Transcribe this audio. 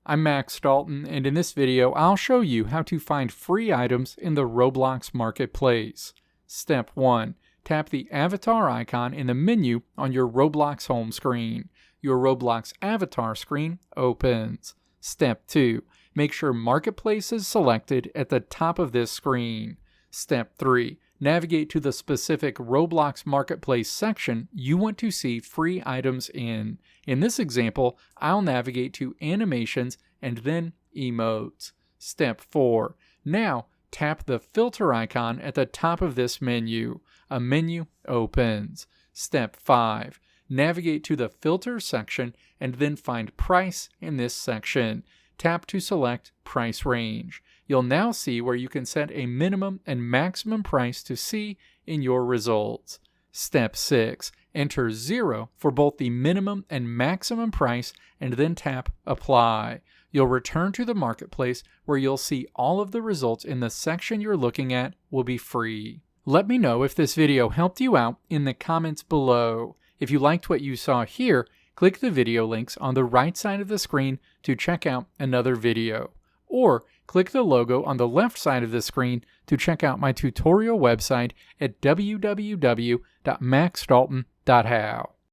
I'm Max Dalton, and in this video I'll show you how to find free items in the Roblox Marketplace. Step 1. Tap the avatar icon in the menu on your Roblox home screen. Your Roblox avatar screen opens. Step 2. Make sure Marketplace is selected at the top of this screen. Step 3. Navigate to the specific Roblox Marketplace section you want to see free items in. In this example, I'll navigate to Animations and then Emotes. Step 4. Now, tap the filter icon at the top of this menu. A menu opens. Step 5. Navigate to the Filter section and then find Price in this section. Tap to select Price Range. You'll now see where you can set a minimum and maximum price to see in your results. Step 6. Enter 0 for both the minimum and maximum price and then tap Apply. You'll return to the marketplace where you'll see all of the results in the section you're looking at will be free. Let me know if this video helped you out in the comments below. If you liked what you saw here, click the video links on the right side of the screen to check out another video. Or click the logo on the left side of the screen to check out my tutorial website at www.maxdalton.how.